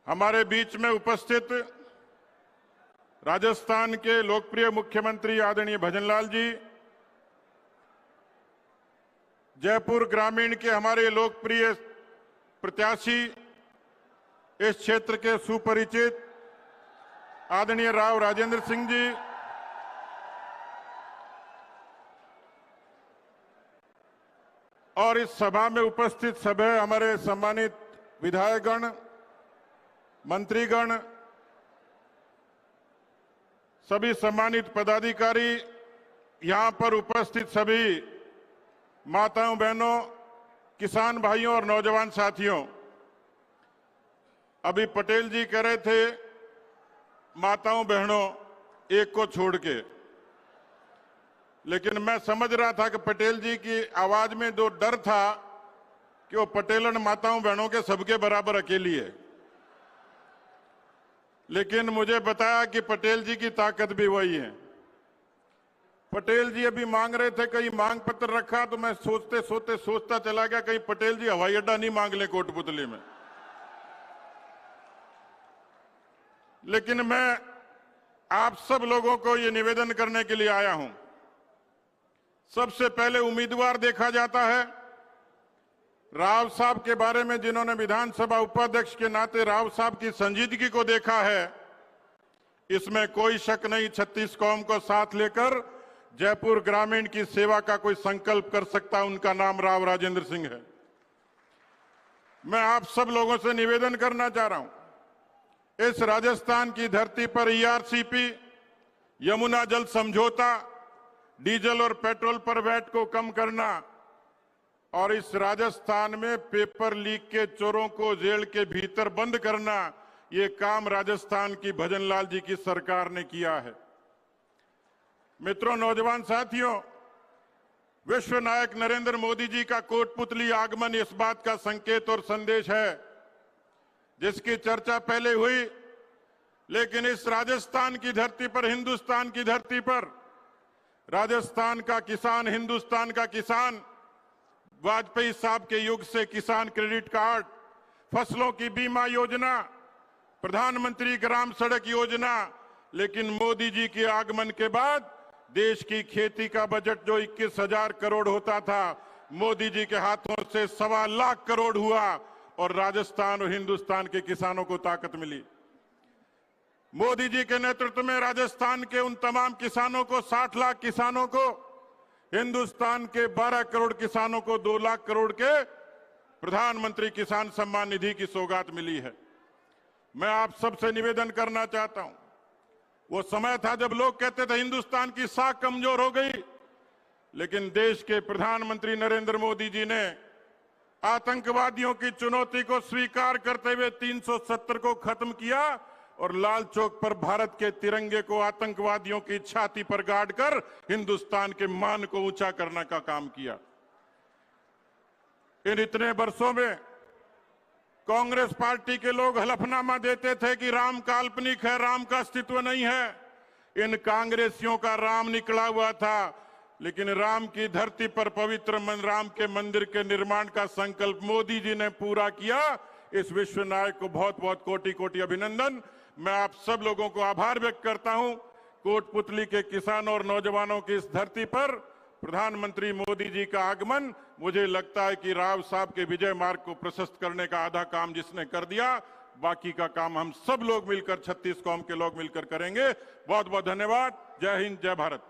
हमारे बीच में उपस्थित राजस्थान के लोकप्रिय मुख्यमंत्री आदरणीय भजनलाल जी, जयपुर ग्रामीण के हमारे लोकप्रिय प्रत्याशी, इस क्षेत्र के सुपरिचित आदरणीय राव राजेंद्र सिंह जी, और इस सभा में उपस्थित सभी हमारे सम्मानित विधायकगण, मंत्रीगण, सभी सम्मानित पदाधिकारी, यहां पर उपस्थित सभी माताओं, बहनों, किसान भाइयों और नौजवान साथियों। अभी पटेल जी कह रहे थे माताओं बहनों एक को छोड़ के, लेकिन मैं समझ रहा था कि पटेल जी की आवाज में जो डर था कि वो पटेलन माताओं बहनों के सबके बराबर अकेली है, लेकिन मुझे बताया कि पटेल जी की ताकत भी वही है। पटेल जी अभी मांग रहे थे, कहीं मांग पत्र रखा, तो मैं सोचता चला गया कहीं पटेल जी हवाई अड्डा नहीं मांग ले कोटपुतली में। लेकिन मैं आप सब लोगों को ये निवेदन करने के लिए आया हूं। सबसे पहले उम्मीदवार देखा जाता है। राव साहब के बारे में जिन्होंने विधानसभा उपाध्यक्ष के नाते राव साहब की संजीदगी को देखा है, इसमें कोई शक नहीं, 36 कौम को साथ लेकर जयपुर ग्रामीण की सेवा का कोई संकल्प कर सकता, उनका नाम राव राजेंद्र सिंह है। मैं आप सब लोगों से निवेदन करना चाह रहा हूं, इस राजस्थान की धरती पर ईआरसीपी, यमुना जल समझौता, डीजल और पेट्रोल पर वैट को कम करना और इस राजस्थान में पेपर लीक के चोरों को जेल के भीतर बंद करना, ये काम राजस्थान की भजनलाल जी की सरकार ने किया है। मित्रों, नौजवान साथियों, विश्व नायक नरेंद्र मोदी जी का कोटपुतली आगमन इस बात का संकेत और संदेश है जिसकी चर्चा पहले हुई, लेकिन इस राजस्थान की धरती पर, हिंदुस्तान की धरती पर, राजस्थान का किसान, हिंदुस्तान का किसान, वाजपेयी साहब के युग से किसान क्रेडिट कार्ड, फसलों की बीमा योजना, प्रधानमंत्री ग्राम सड़क योजना, लेकिन मोदी जी के आगमन के बाद देश की खेती का बजट जो 21,000 करोड़ होता था, मोदी जी के हाथों से 1.25 लाख करोड़ हुआ और राजस्थान और हिंदुस्तान के किसानों को ताकत मिली। मोदी जी के नेतृत्व में राजस्थान के उन तमाम किसानों को, 60 लाख किसानों को, हिंदुस्तान के 12 करोड़ किसानों को 2 लाख करोड़ के प्रधानमंत्री किसान सम्मान निधि की सौगात मिली है। मैं आप सबसे निवेदन करना चाहता हूं, वो समय था जब लोग कहते थे हिंदुस्तान की साख कमजोर हो गई, लेकिन देश के प्रधानमंत्री नरेंद्र मोदी जी ने आतंकवादियों की चुनौती को स्वीकार करते हुए 370 को खत्म किया और लाल चौक पर भारत के तिरंगे को आतंकवादियों की छाती पर गाड़कर हिंदुस्तान के मान को ऊंचा करने का काम किया। इन इतने वर्षों में कांग्रेस पार्टी के लोग हलफनामा देते थे कि राम काल्पनिक है, राम का अस्तित्व नहीं है। इन कांग्रेसियों का राम निकला हुआ था, लेकिन राम की धरती पर पवित्र राम के मंदिर के निर्माण का संकल्प मोदी जी ने पूरा किया। इस विश्व नायक को बहुत बहुत कोटि कोटि अभिनंदन। मैं आप सब लोगों को आभार व्यक्त करता हूं। कोटपुतली के किसानों और नौजवानों की इस धरती पर प्रधानमंत्री मोदी जी का आगमन, मुझे लगता है कि राव साहब के विजय मार्ग को प्रशस्त करने का आधा काम जिसने कर दिया, बाकी का काम हम सब लोग मिलकर, 36 कौम के लोग मिलकर करेंगे। बहुत बहुत धन्यवाद। जय हिंद, जय भारत।